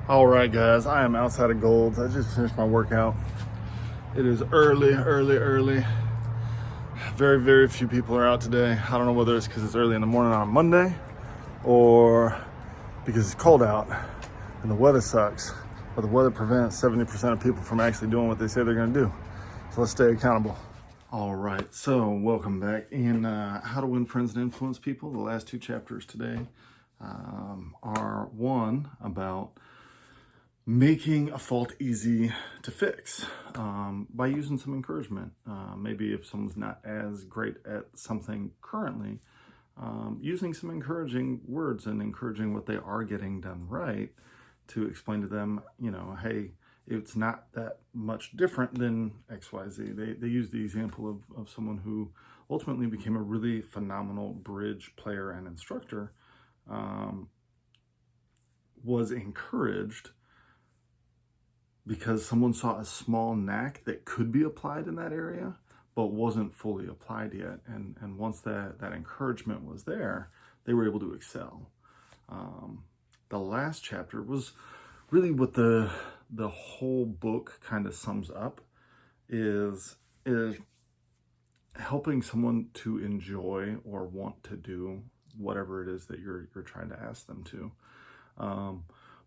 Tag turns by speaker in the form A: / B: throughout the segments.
A: All right, guys, I am outside of Gold's. I just finished my workout. It is early. Very few people are out today. I don't know whether it's because it's early in the morning on a Monday or because it's cold out and the weather sucks. But the weather prevents 70% of people from actually doing what they say they're going to do. So let's stay accountable. All right, so welcome back. In How to Win Friends and Influence People, the last two chapters today are one about making a fault easy to fix by using some encouragement. Maybe if someone's not as great at something currently, using some encouraging words and encouraging what they are getting done right to explain to them, hey, it's not that much different than XYZ. They use the example of someone who ultimately became a really phenomenal bridge player and instructor, was encouraged because someone saw a small knack that could be applied in that area, but wasn't fully applied yet. And once that encouragement was there, they were able to excel. The last chapter was really what the whole book kind of sums up is helping someone to enjoy or want to do whatever it is that you're trying to ask them to.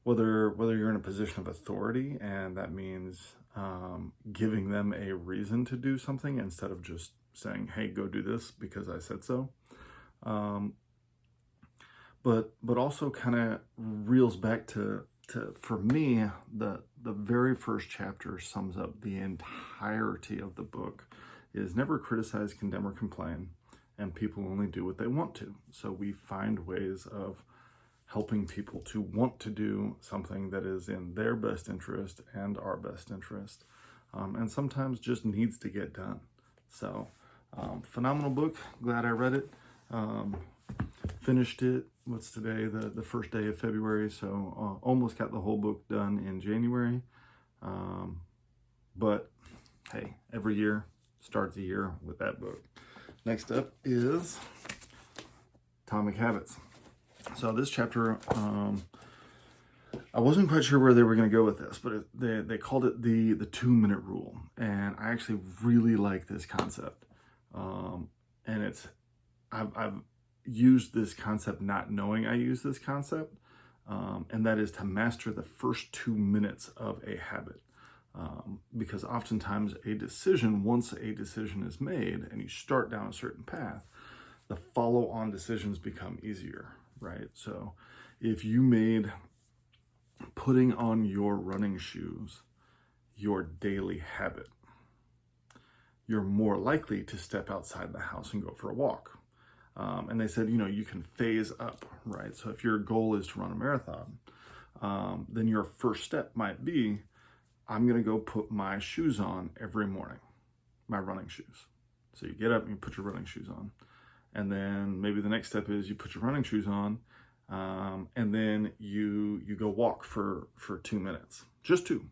A: Whether you're in a position of authority, and that means giving them a reason to do something instead of just saying, hey, go do this because I said so. But also kind of reels back to for me, the very first chapter sums up the entirety of the book. Is never criticize, condemn, or complain, and people only do what they want to. So we find ways of helping people to want to do something that is in their best interest and our best interest, and sometimes just needs to get done. So, phenomenal book. Glad I read it. Finished it. What's today? The first day of February. So almost got the whole book done in January. But hey, every year starts a year with that book. Next up is Atomic Habits. So this chapter, I wasn't quite sure where they were going to go with this, but they called it the 2-minute rule, and I actually really like this concept. And I've used this concept not knowing I use this concept, and that is to master the first 2 minutes of a habit. Because oftentimes once a decision is made and you start down a certain path, the follow-on decisions become easier. Right? So if you made putting on your running shoes your daily habit, you're more likely to step outside the house and go for a walk. And they said, you can phase up, right? So if your goal is to run a marathon, then your first step might be, I'm going to go put my shoes on every morning, my running shoes. So you get up and you put your running shoes on. And then maybe the next step is you put your running shoes on, and then you go walk for 2 minutes, just 2.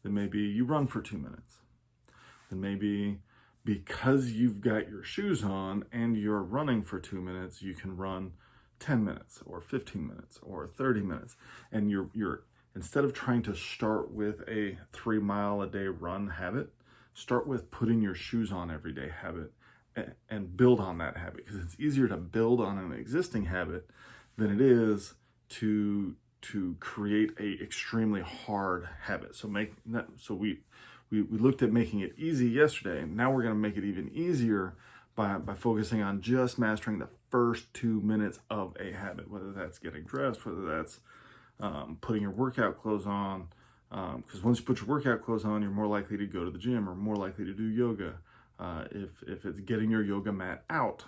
A: Then maybe you run for 2 minutes. Then maybe because you've got your shoes on and you're running for 2 minutes, you can run 10 minutes or 15 minutes or 30 minutes. And you're instead of trying to start with a 3-mile-a-day run habit, start with putting your shoes on every day habit. And build on that habit, because it's easier to build on an existing habit than it is to create a extremely hard habit. So we looked at making it easy yesterday, and now we're going to make it even easier by focusing on just mastering the first 2 minutes of a habit, whether that's getting dressed, whether that's putting your workout clothes on, because once you put your workout clothes on, you're more likely to go to the gym or more likely to do yoga. If it's getting your yoga mat out,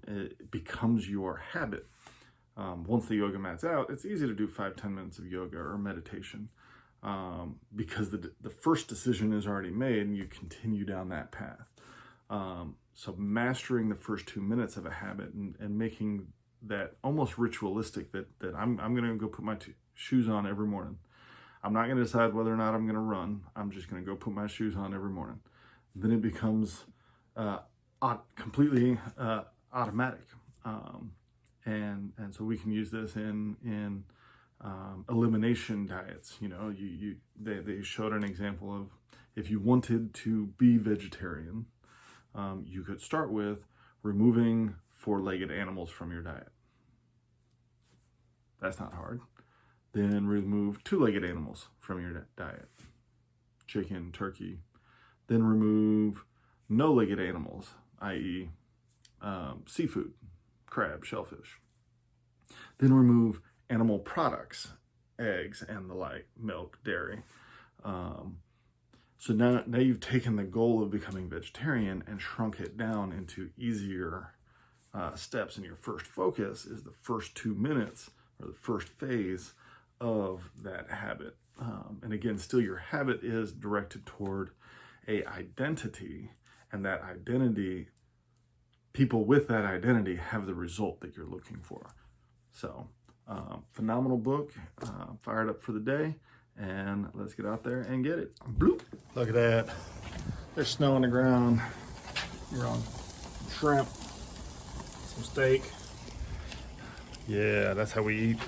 A: it becomes your habit. Once the yoga mat's out, it's easy to do 5-10 minutes of yoga or meditation, because the first decision is already made and you continue down that path. So mastering the first 2 minutes of a habit and making that almost ritualistic, that I'm going to go put my shoes on every morning. I'm not going to decide whether or not I'm going to run. I'm just going to go put my shoes on every morning. Then it becomes completely automatic, and so we can use this in elimination diets. You know, they showed an example of if you wanted to be vegetarian, you could start with removing four-legged animals from your diet. That's not hard. Then remove two-legged animals from your diet. Chicken, turkey. Then remove no-legged animals, i.e. Seafood, crab, shellfish. Then remove animal products, eggs and the like, milk, dairy. So now you've taken the goal of becoming vegetarian and shrunk it down into easier steps. And your first focus is the first 2 minutes or the first phase of that habit. And again, still your habit is directed toward a identity, and that identity, people with that identity have the result that you're looking for. So phenomenal book, fired up for the day, and let's get out there and get it. Bloop. Look at that. There's snow on the ground. We're on shrimp, some steak. Yeah, that's how we eat.